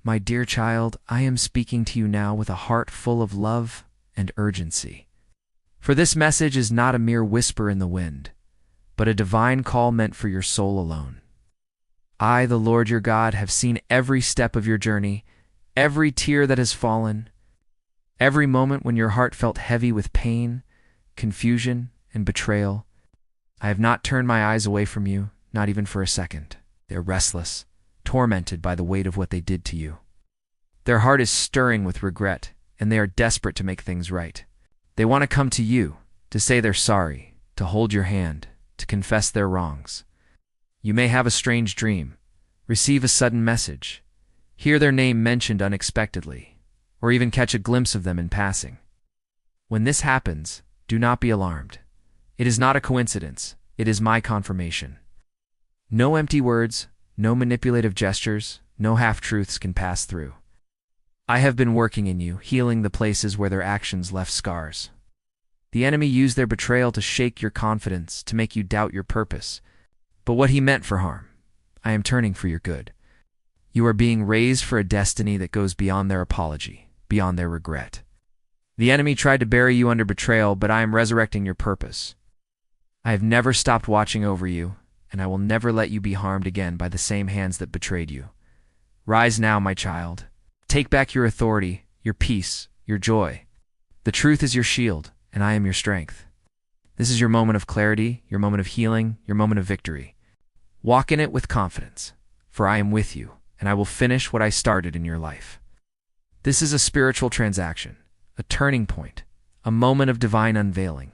My dear child, I am speaking to you now with a heart full of love and urgency. For this message is not a mere whisper in the wind, but a divine call meant for your soul alone. I, the Lord your God, have seen every step of your journey, every tear that has fallen, every moment when your heart felt heavy with pain, confusion, and betrayal. I have not turned my eyes away from you, not even for a second. They are restless, tormented by the weight of what they did to you. Their heart is stirring with regret, and they are desperate to make things right. They want to come to you, to say they're sorry, to hold your hand, to confess their wrongs. You may have a strange dream, receive a sudden message, hear their name mentioned unexpectedly, or even catch a glimpse of them in passing. When this happens, do not be alarmed. It is not a coincidence, it is my confirmation. No empty words, no manipulative gestures, no half-truths can pass through. I have been working in you, healing the places where their actions left scars. The enemy used their betrayal to shake your confidence, to make you doubt your purpose. But what he meant for harm, I am turning for your good. You are being raised for a destiny that goes beyond their apology, beyond their regret. The enemy tried to bury you under betrayal, but I am resurrecting your purpose. I have never stopped watching over you, and I will never let you be harmed again by the same hands that betrayed you. Rise now, my child. Take back your authority, your peace, your joy. The truth is your shield, and I am your strength. This is your moment of clarity, your moment of healing, your moment of victory. Walk in it with confidence, for I am with you, and I will finish what I started in your life. This is a spiritual transaction, a turning point, a moment of divine unveiling.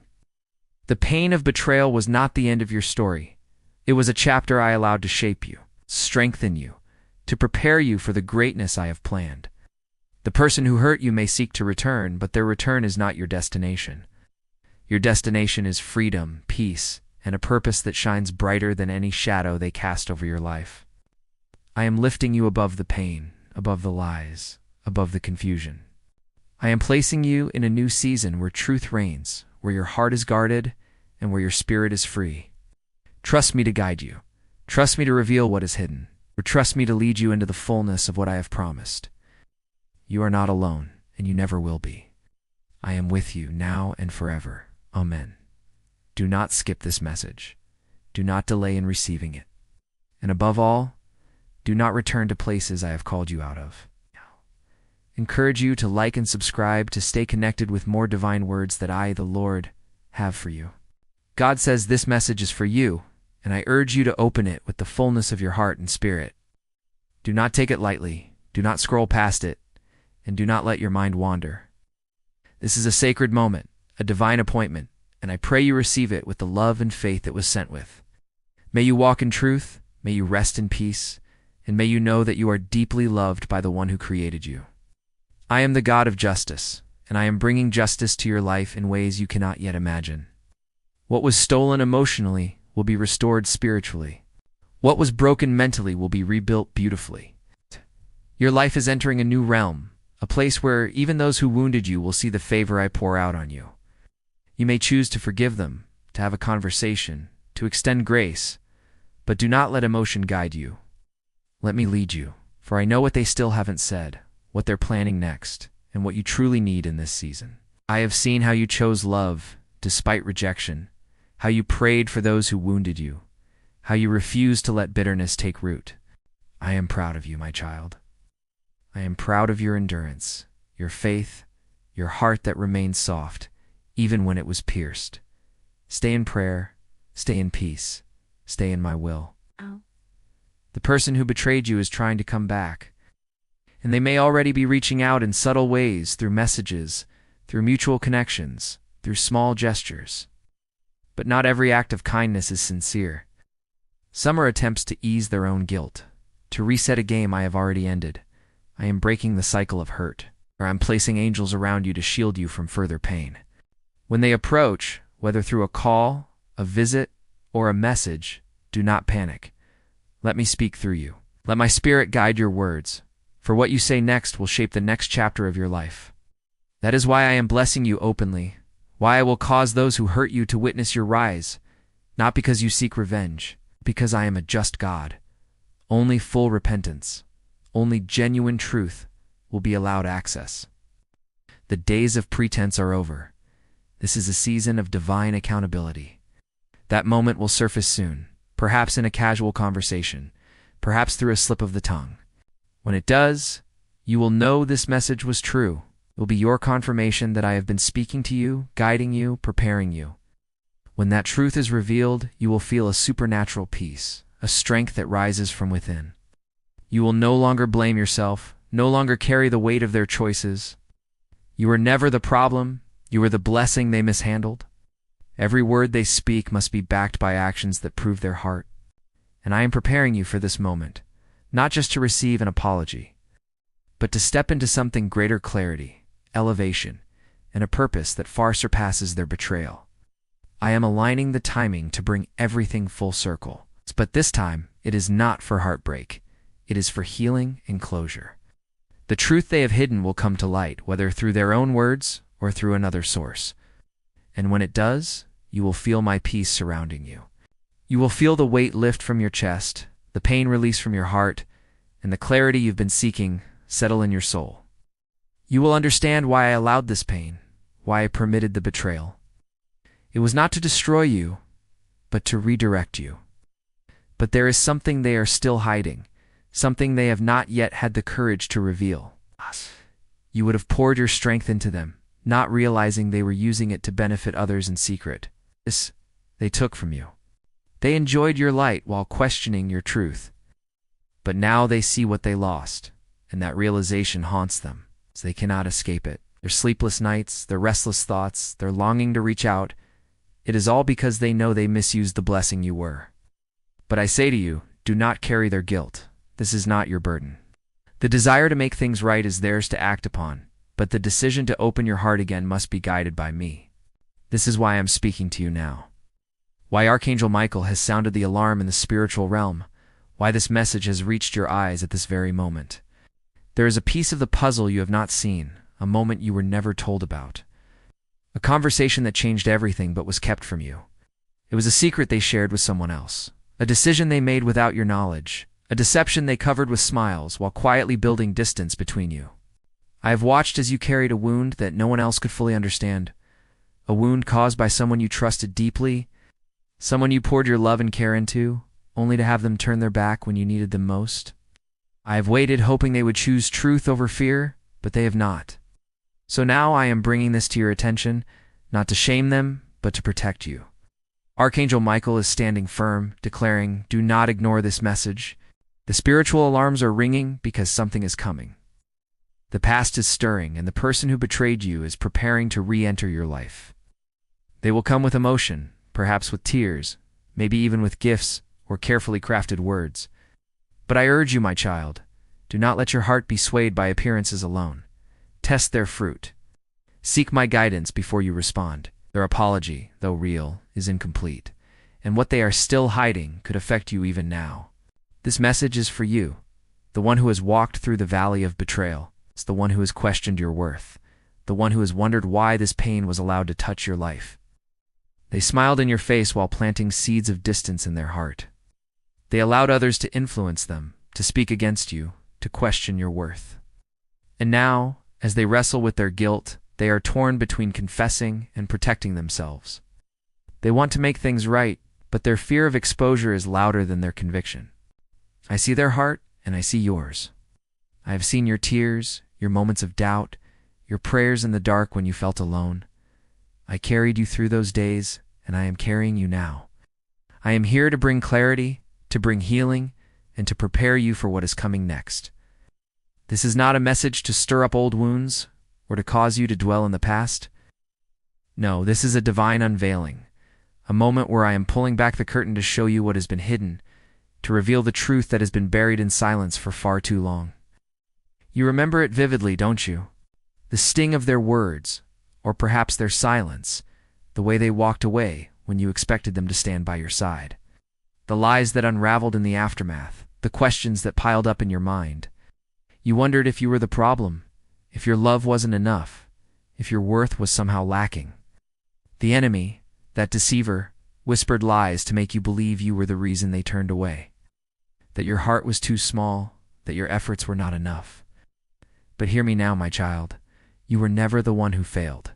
The pain of betrayal was not the end of your story. It was a chapter I allowed to shape you, strengthen you, to prepare you for the greatness I have planned. The person who hurt you may seek to return, but their return is not your destination. Your destination is freedom, peace, and a purpose that shines brighter than any shadow they cast over your life. I am lifting you above the pain, above the lies, above the confusion. I am placing you in a new season where truth reigns, where your heart is guarded, and where your spirit is free. Trust me to guide you. Trust me to reveal what is hidden. Or trust me to lead you into the fullness of what I have promised. You are not alone, and you never will be. I am with you now and forever. Amen. Do not skip this message. Do not delay in receiving it. And above all, do not return to places I have called you out of. Encourage you to like and subscribe to stay connected with more divine words that I, the Lord, have for you. God says this message is for you, and I urge you to open it with the fullness of your heart and spirit. Do not take it lightly, do not scroll past it, and do not let your mind wander. This is a sacred moment, a divine appointment, and I pray you receive it with the love and faith it was sent with. May you walk in truth, may you rest in peace, and may you know that you are deeply loved by the one who created you. I am the God of justice, and I am bringing justice to your life in ways you cannot yet imagine. What was stolen emotionally will be restored spiritually. What was broken mentally will be rebuilt beautifully. Your life is entering a new realm, a place where even those who wounded you will see the favor I pour out on you. You may choose to forgive them, to have a conversation, to extend grace, but do not let emotion guide you. Let me lead you, for I know what they still haven't said, what they're planning next, and what you truly need in this season. I have seen how you chose love, despite rejection, how you prayed for those who wounded you, how you refused to let bitterness take root. I am proud of you, my child. I am proud of your endurance, your faith, your heart that remained soft, even when it was pierced. Stay in prayer, stay in peace, stay in my will. The person who betrayed you is trying to come back, and they may already be reaching out in subtle ways through messages, through mutual connections, through small gestures. But not every act of kindness is sincere. Some are attempts to ease their own guilt, to reset a game I have already ended. I am breaking the cycle of hurt, or I'm placing angels around you to shield you from further pain. When they approach, whether through a call, a visit, or a message, do not panic. Let me speak through you. Let my spirit guide your words, for what you say next will shape the next chapter of your life. That is why I am blessing you openly, why I will cause those who hurt you to witness your rise, not because you seek revenge, because I am a just God. Only full repentance, only genuine truth will be allowed access. The days of pretense are over. This is a season of divine accountability. That moment will surface soon, perhaps in a casual conversation, perhaps through a slip of the tongue. When it does, you will know this message was true. It will be your confirmation that I have been speaking to you, guiding you, preparing you. When that truth is revealed, you will feel a supernatural peace, a strength that rises from within. You will no longer blame yourself, no longer carry the weight of their choices. You were never the problem, you were the blessing they mishandled. Every word they speak must be backed by actions that prove their heart. And I am preparing you for this moment, not just to receive an apology, but to step into something greater clarity, elevation, and a purpose that far surpasses their betrayal. I am aligning the timing to bring everything full circle. But this time, it is not for heartbreak. It is for healing and closure. The truth they have hidden will come to light, whether through their own words or through another source. And when it does, you will feel my peace surrounding you. You will feel the weight lift from your chest, the pain release from your heart, and the clarity you've been seeking settle in your soul. You will understand why I allowed this pain, why I permitted the betrayal. It was not to destroy you, but to redirect you. But there is something they are still hiding, something they have not yet had the courage to reveal. You would have poured your strength into them, not realizing they were using it to benefit others in secret. This they took from you. They enjoyed your light while questioning your truth. But now they see what they lost, and that realization haunts them, as they cannot escape it. Their sleepless nights, their restless thoughts, their longing to reach out, it is all because they know they misused the blessing you were. But I say to you, do not carry their guilt. This is not your burden. The desire to make things right is theirs to act upon, but the decision to open your heart again must be guided by me. This is why I am speaking to you now. Why Archangel Michael has sounded the alarm in the spiritual realm. Why this message has reached your eyes at this very moment. There is a piece of the puzzle you have not seen, a moment you were never told about. A conversation that changed everything but was kept from you. It was a secret they shared with someone else. A decision they made without your knowledge. A deception they covered with smiles while quietly building distance between you. I have watched as you carried a wound that no one else could fully understand. A wound caused by someone you trusted deeply, someone you poured your love and care into, only to have them turn their back when you needed them most. I have waited hoping they would choose truth over fear, but they have not. So now I am bringing this to your attention, not to shame them, but to protect you. Archangel Michael is standing firm, declaring, do not ignore this message. The spiritual alarms are ringing because something is coming. The past is stirring, and the person who betrayed you is preparing to re-enter your life. They will come with emotion, perhaps with tears, maybe even with gifts or carefully crafted words. But I urge you, my child, do not let your heart be swayed by appearances alone. Test their fruit. Seek my guidance before you respond. Their apology, though real, is incomplete, and what they are still hiding could affect you even now. This message is for you, the one who has walked through the valley of betrayal. It's the one who has questioned your worth, the one who has wondered why this pain was allowed to touch your life. They smiled in your face while planting seeds of distance in their heart. They allowed others to influence them, to speak against you, to question your worth. And now, as they wrestle with their guilt, they are torn between confessing and protecting themselves. They want to make things right, but their fear of exposure is louder than their conviction. I see their heart, and I see yours. I have seen your tears, your moments of doubt, your prayers in the dark when you felt alone. I carried you through those days, and I am carrying you now. I am here to bring clarity, to bring healing, and to prepare you for what is coming next. This is not a message to stir up old wounds or to cause you to dwell in the past. No, this is a divine unveiling, a moment where I am pulling back the curtain to show you what has been hidden, to reveal the truth that has been buried in silence for far too long. You remember it vividly, don't you? The sting of their words, or perhaps their silence, the way they walked away when you expected them to stand by your side. The lies that unraveled in the aftermath, the questions that piled up in your mind. You wondered if you were the problem, if your love wasn't enough, if your worth was somehow lacking. The enemy, that deceiver, whispered lies to make you believe you were the reason they turned away. That your heart was too small, that your efforts were not enough. But hear me now, my child. You were never the one who failed.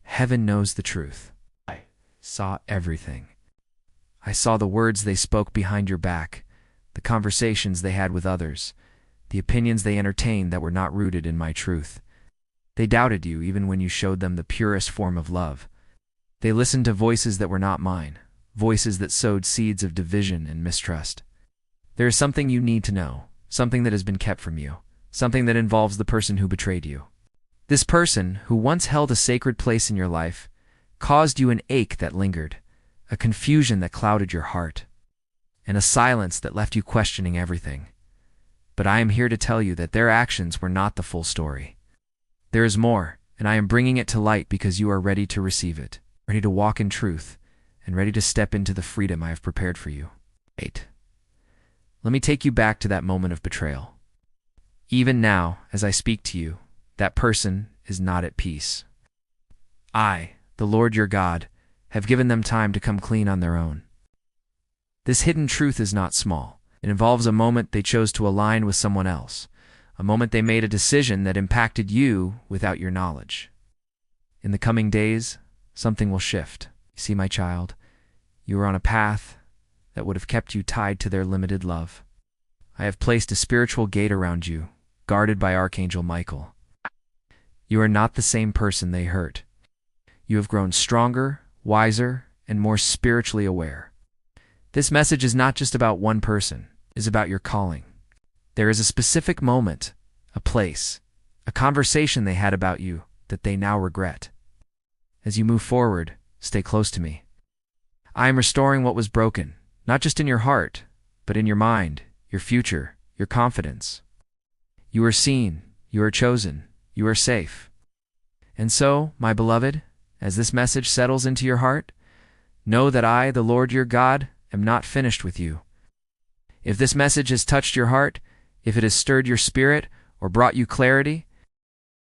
Heaven knows the truth. I saw everything. I saw the words they spoke behind your back, the conversations they had with others, the opinions they entertained that were not rooted in my truth. They doubted you even when you showed them the purest form of love. They listened to voices that were not mine, voices that sowed seeds of division and mistrust. There is something you need to know, something that has been kept from you, something that involves the person who betrayed you. This person, who once held a sacred place in your life, caused you an ache that lingered, a confusion that clouded your heart, and a silence that left you questioning everything. But I am here to tell you that their actions were not the full story. There is more, and I am bringing it to light because you are ready to receive it, ready to walk in truth, and ready to step into the freedom I have prepared for you. 8. Let me take you back to that moment of betrayal. Even now, as I speak to you, that person is not at peace. I, the Lord your God, have given them time to come clean on their own. This hidden truth is not small. It involves a moment they chose to align with someone else, a moment they made a decision that impacted you without your knowledge. In the coming days, something will shift. You see, my child, you are on a path that would have kept you tied to their limited love. I have placed a spiritual gate around you, guarded by Archangel Michael. You are not the same person they hurt. You have grown stronger, wiser, and more spiritually aware. This message is not just about one person, it is about your calling. There is a specific moment, a place, a conversation they had about you that they now regret. As you move forward, stay close to me. I am restoring what was broken, not just in your heart, but in your mind, your future, your confidence. You are seen, you are chosen, you are safe. And so, my beloved, as this message settles into your heart, know that I, the Lord your God, am not finished with you. If this message has touched your heart, if it has stirred your spirit or brought you clarity,